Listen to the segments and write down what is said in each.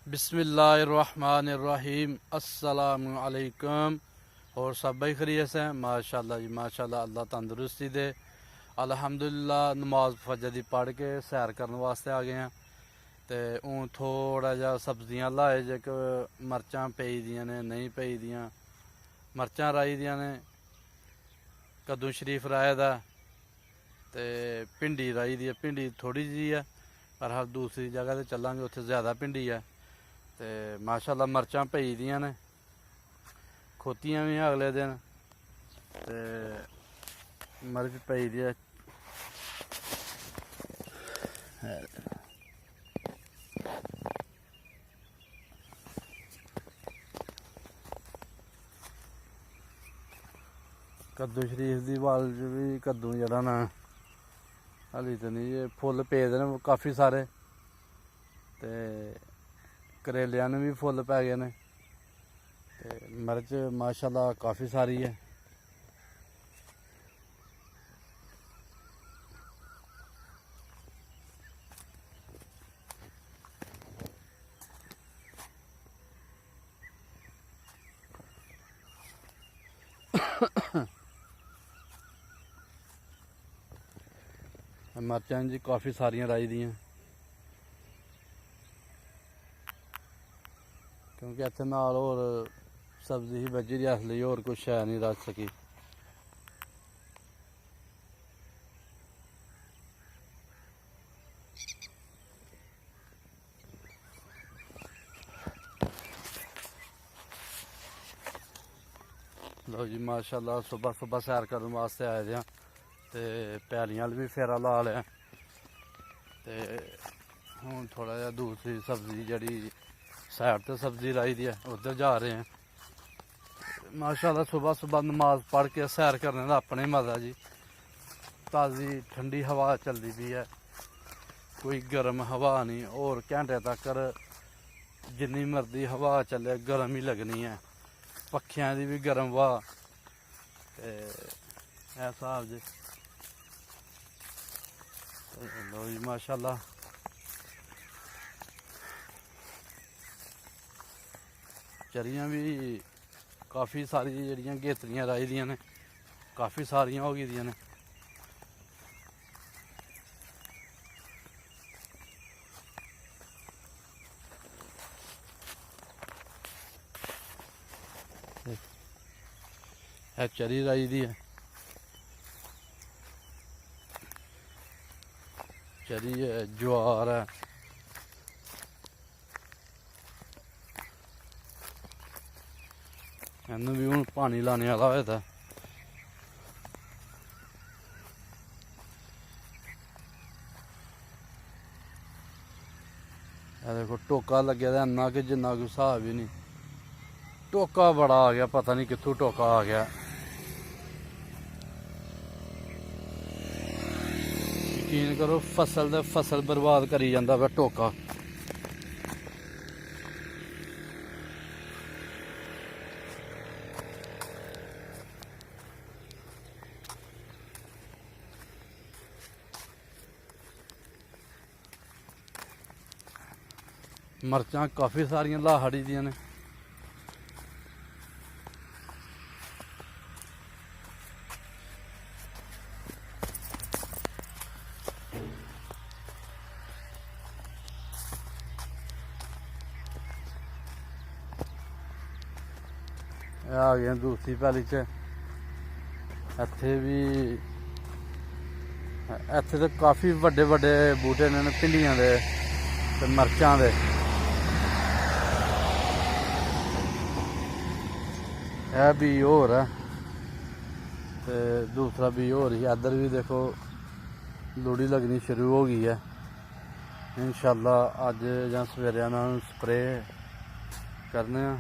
बिस्मिल्लाहिर्रहमानिर्रहीम अस्सलामु अलैकुम। और सब भाई खैरियत से माशाल्लाह जी माशाल्लाह। अल्लाह तंदुरुस्ती दे। अल्हम्दुलिल्लाह नमाज फजर दी पढ़ के सैर करने वास्ते आ गए हैं। तो हूँ थोड़ा जा सब्जियां लाए जे कि मरचां पेई दियां ने नहीं पेई दियां। मरचां राई दियां ने, कद्दू शरीफ राए दा, ते भिंडी राई दी है। भिंडी थोड़ी जी है पर हर दूसरी जगह ते चलांगे उत्थे ज़्यादा भिंडी है। ते माशाल्लाह मरचां पेई दियां ने, खोतियां भी अगले दिन। ते मर्च पेई दी है। कद्दू शरीफ दी बाल च भी कद्दू जरा ना हाली तो नहीं, ये फुल पेदे ने काफ़ी सारे। ते करेलियां ने भी फुल पै गए ने। ते मर्च माशाल्लाह काफ़ी सारी है। मरचां जी काफ़ी सारियां राई दियां, क्योंकि इत्थे नाल होर सब्जी ही बज्झी दी, इसलिए होर कुछ है नहीं रच सकी। लो जी माशाल्लाह सुबह सुबह सैर करने वास्ते आए दे आं। ते पैलियां भी फेरा ला लिया। ते हूँ थोड़ा जिहा दूसरी सब्जी जड़ी साइड ते सब्जी लाई दी है उधर जा रहे हैं। माशाल्लाह सुबह सुबह नमाज पढ़ के सैर करने का अपने मज़ा जी। ताज़ी ठंडी हवा चलती पई है, कोई गर्म हवा नहीं। और घंटे तक जिन्नी मर्जी हवा चले गर्म ही लगनी है। पक्खियां दी भी गर्म हवा। ते हिसाब जी। लो जी माशाल्लाह चरियां भी काफ़ी सारी जड़ियां गेतरियां राई दियां ने, काफ़ी सारियां हो गेदियां ने। चरी राई दी है, चरी है, ज्वार है। इनू भी हूँ पानी लाने वाला होए दा। देखो टोका लगे दा इन्ना कि जिन्ना कोई हिसाब ही नहीं। टोका बड़ा आ गया, पता नहीं कित्थों टोका आ गया। यकीन करो फसल बर्बाद करी जांदा वा टोका। मरचां काफ़ी सारियां लाहड़ी दियां ने। आ गए दूसरी पैली च। इत्थे भी इत्थे तो काफ़ी बड़े बड़े बूटे ने भिंडियां दे ते मरचां दे। यह भी होर है ते दूसरा भी होर ही। इधर भी देखो लुड़ी लगनी शुरू हो गई है। इंशाल्लाह अज जां सवेरे इन्हां नूं स्प्रे करने आ।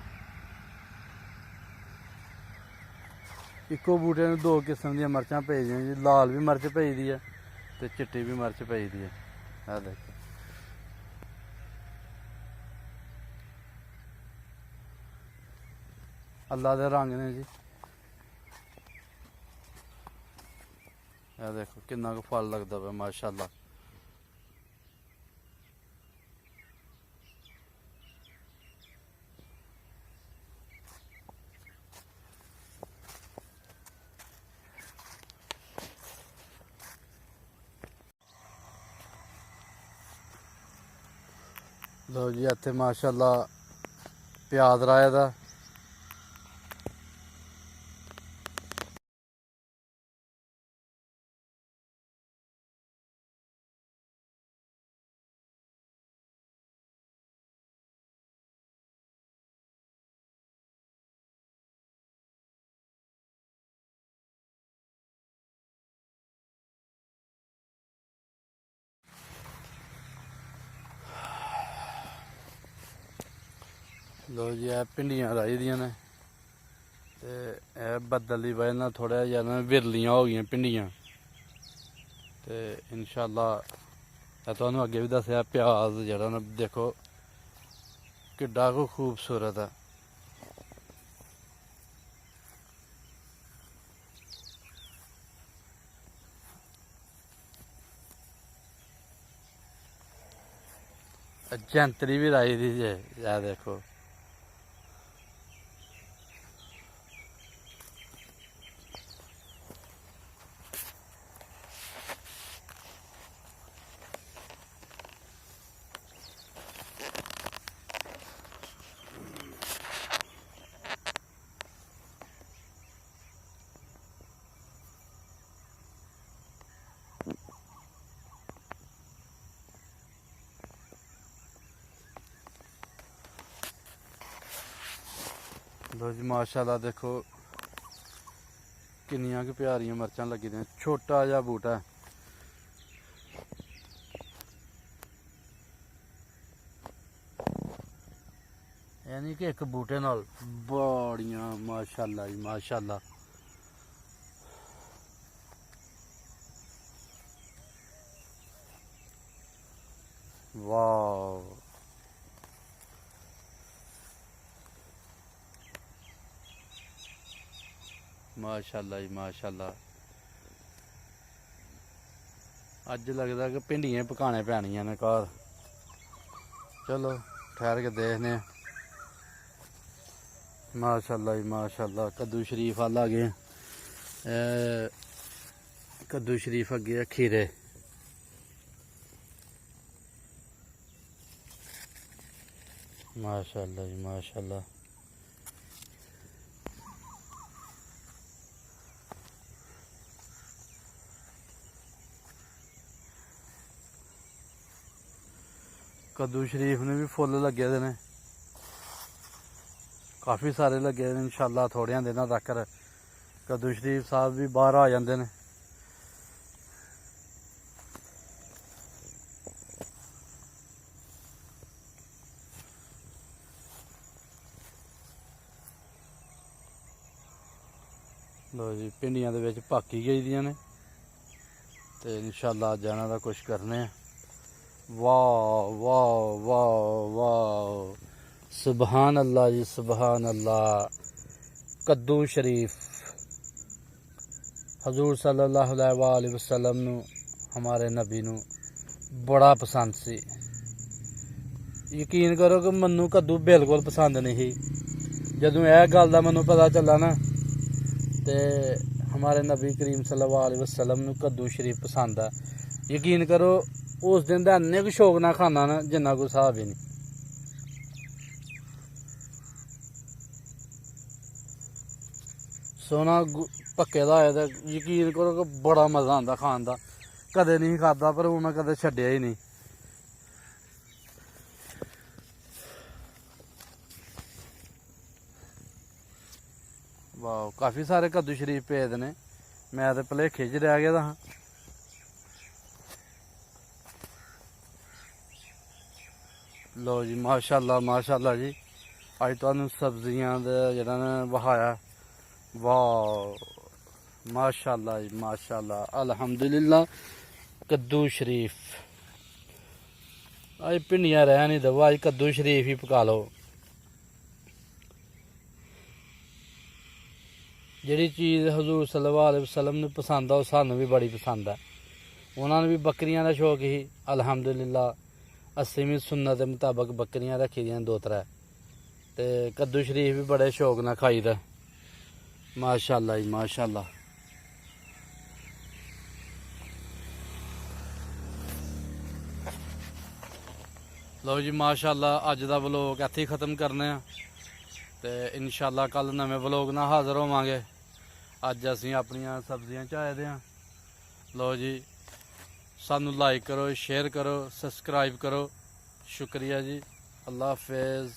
इक्को बूटे नूं दो किस्म दी मरचां पेई दियां जी, लाल भी मर्च पेई दी है ते चिट्टी भी मर्च पेई दी है। देखो अल्लाह दे रंग ने जी। देखो किन्ना क फल लगता पे माशाल्लाह। ਲਓ ਜੀ ਇੱਥੇ ਮਾਸ਼ਾਅੱਲਾ ਪਿਆਜ਼ ਰਾਇਆ ਦਾ ਲਓ ਜੀ ਇਹ ਭਿੰਡੀਆਂ ਰਾਈ ਦੀਆਂ ਨੇ ਤੇ ਇਹ ਬੱਦਲ ਦੀ ਵਜ੍ਹਾ ਨਾਲ ਥੋੜਾ ਜਿਹਾ ਨਾ ਵਿਰਲੀਆਂ ਹੋ ਗਈਆਂ ਭਿੰਡੀਆਂ ਤੇ ਇਨਸ਼ਾਅੱਲਾ ਇਹ ਤੁਹਾਨੂੰ ਅੱਗੇ ਵੀ ਦੱਸਿਆ ਪਿਆਜ਼ ਜਿਹੜਾ ਨਾ ਦੇਖੋ ਕਿੱਡਾ ਕੁ ਖੂਬਸੂਰਤ ਹੈ। ਜੰਤਰੀ ਵੀ ਰਾਈ ਦੀ ਜੇ ਇਹ ਦੇਖੋ ਲਓ ਜੀ ਮਾਸ਼ਾਅੱਲਾ ਦੇਖੋ ਕਿੰਨੀਆਂ ਕੁ ਪਿਆਰੀਆਂ ਮਿਰਚਾਂ ਲੱਗੀ ਦੀਆਂ ਛੋਟਾ ਜਿਹਾ ਬੂਟਾ ਯਾਨੀ ਕਿ ਇੱਕ ਬੂਟੇ ਨਾਲ ਬੜੀਆਂ ਮਾਸ਼ਾਅੱਲਾ ਜੀ ਮਾਸ਼ਾਅੱਲਾ ਵਾਓ ਮਾਸ਼ਾਅੱਲਾ ਜੀ ਮਾਸ਼ਾਅੱਲਾ ਅੱਜ ਲੱਗਦਾ ਕਿ ਭਿੰਡੀਆਂ ਪਕਾਣੇ ਪੈਣੀਆਂ ਨੇ ਘਰ ਚਲੋ ਠਹਿਰ ਕੇ ਦੇਖਦੇ ਹਾਂ। ਮਾਸ਼ਾਅੱਲਾ ਜੀ ਮਾਸ਼ਾਅੱਲਾ ਕੱਦੂ ਸ਼ਰੀਫ ਆ ਲਾ ਗਏ ਕੱਦੂ ਸ਼ਰੀਫ ਅੱਗੇ ਖੀਰੇ ਮਾਸ਼ਾਅੱਲਾ ਜੀ ਮਾਸ਼ਾਅੱਲਾ ਕੱਦੂ ਸ਼ਰੀਫ ਨੇ ਵੀ ਫੁੱਲ ਲੱਗੇ ਦੇ ਨੇ ਕਾਫੀ ਸਾਰੇ ਲੱਗੇ ਨੇ ਇਨਸ਼ਾਅੱਲਾ ਥੋੜਿਆਂ ਦਿਨਾਂ ਤੱਕ ਕੱਦੂ ਸ਼ਰੀਫ ਸਾਹਿਬ ਵੀ ਬਾਹਰ ਆ ਜਾਂਦੇ ਨੇ। ਲੋ ਜੀ ਭਿੰਡੀਆਂ ਦੇ ਵਿੱਚ ਭਾਕੀ ਗਈ ਦੀਆਂ ਨੇ ਤੇ ਇਨਸ਼ਾਅੱਲਾ ਅੱਜ ਇਹਨਾਂ ਦਾ ਕੁਛ ਕਰਨੇ ਆ। ਵਾਹ ਵਾਹ ਵਾਹ ਵਾਹ ਸੁਬਹਾਨ ਅੱਲਾ ਜੀ ਸੁਬਹਾਨ ਅੱਲਾ ਕੱਦੂ ਸ਼ਰੀਫ ਹਜ਼ੂਰ ਸੱਲੱਲਾਹੁ अलैहि वसल्लम ਨੂੰ ਹਮਾਰੇ ਨਬੀ ਨੂੰ ਬੜਾ ਪਸੰਦ ਸੀ। ਯਕੀਨ ਕਰੋ ਕਿ ਮੈਨੂੰ ਕੱਦੂ ਬਿਲਕੁਲ ਪਸੰਦ ਨਹੀਂ ਸੀ। ਜਦੋਂ ਇਹ ਗੱਲ ਦਾ ਮੈਨੂੰ ਪਤਾ ਚੱਲਾ ਨਾ ਤੇ ਹਮਾਰੇ ਨਬੀ ਕਰੀਮ ਸੱਲੱਲਾਹੁ अलैहि वसल्लम ਨੂੰ ਕੱਦੂ ਸ਼ਰੀਫ ਪਸੰਦ ਆ। ਯਕੀਨ ਕਰੋ ਉਸ ਦਿਨ ਦਾ ਇੰਨੇ ਕੁ ਸ਼ੌਕ ਨਾਲ ਖਾਣਾ ਨਾ ਜਿੰਨਾ ਕੋਈ ਹਿਸਾਬ ਹੀ ਨਹੀਂ। ਸੋਨਾ ਪੱਕੇ ਦਾ ਹੋਇਆ ਤਾਂ ਯਕੀਨ ਕਰੋ ਕਿ ਬੜਾ ਮਜ਼ਾ ਆਉਂਦਾ ਖਾਣ ਦਾ। ਕਦੇ ਨਹੀਂ ਖਾਦਾ ਪਰ ਹੁਣ ਮੈਂ ਕਦੇ ਛੱਡਿਆ ਹੀ ਨਹੀਂ। ਵਾਹ ਕਾਫੀ ਸਾਰੇ ਕੱਦੂ ਸ਼ਰੀਫ ਪਏ ਦੇ ਨੇ ਮੈਂ ਤੇ ਭੁਲੇਖੇ 'ਚ ਰਹਿ ਗਿਆ ਤਾਂ। ਲੋ ਜੀ ਮਾਸ਼ਾਅੱਲਾ ਮਾਸ਼ਾਅੱਲਾ ਜੀ ਅੱਜ ਤੁਹਾਨੂੰ ਸਬਜ਼ੀਆਂ ਦਾ ਜਿਹੜਾ ਨਾ ਵਹਾਇਆ ਵਾਹ ਮਾਸ਼ਾਅੱਲਾ ਜੀ ਮਾਸ਼ਾਅੱਲਾ ਅਲਹਮਦੁਲਿल्लाह ਕੱਦੂ ਸ਼ਰੀਫ ਅੱਜ ਭਿੰਡੀਆਂ ਰਹਿ ਨਹੀਂ ਦਵੋ ਅੱਜ ਕੱਦੂ ਸ਼ਰੀਫ ਹੀ ਪਕਾ ਲਓ। ਜਿਹੜੀ ਚੀਜ਼ ਹਜ਼ੂਰ ਸੱਲੱਲਾਹੁ अलैहि वसल्लम ਨੂੰ ਪਸੰਦ ਆ ਉਹ ਸਾਨੂੰ ਵੀ ਬੜੀ ਪਸੰਦ ਆ। ਉਹਨਾਂ ਨੂੰ ਵੀ ਬੱਕਰੀਆਂ ਦਾ ਸ਼ੌਕ ਸੀ ਅਲਹਮਦੁਲਿल्लाह। ਅਸੀਂ ਵੀ ਸੁन्नत ਦੇ ਮੁਤਾਬਕ ਬੱਕਰੀਆਂ ਰੱਖੀ ਦੀਆਂ 2-3 ਤੇ ਕੱਦੂ ਸ਼ਰੀਫ ਵੀ ਬੜੇ ਸ਼ੌਕ ਨਾਲ ਖਾਈਦਾ। ਮਾਸ਼ਾਅੱਲਾ ਜੀ ਮਾਸ਼ਾਅੱਲਾ ਲਓ ਜੀ ਮਾਸ਼ਾਅੱਲਾ ਅੱਜ ਦਾ ਵਲੋਗ ਇੱਥੇ ਹੀ ਖ਼ਤਮ ਕਰਨੇ ਆ ਤੇ ਇਨਸ਼ਾਅੱਲਾ ਕੱਲ ਨਵੇਂ ਵਲੋਗ ਨਾਲ ਹਾਜ਼ਰ ਹੋਵਾਂਗੇ। ਅੱਜ ਅਸੀਂ ਆਪਣੀਆਂ ਸਬਜ਼ੀਆਂ 'ਚ ਆਏ ਦੇ ਹਾਂ। ਲਓ ਜੀ ਸਾਨੂੰ ਲਾਈਕ ਕਰੋ, ਸ਼ੇਅਰ ਕਰੋ, ਸਬਸਕ੍ਰਾਈਬ ਕਰੋ। ਸ਼ੁਕਰੀਆ ਜੀ। ਅੱਲਾ ਹਾਫਿਜ਼।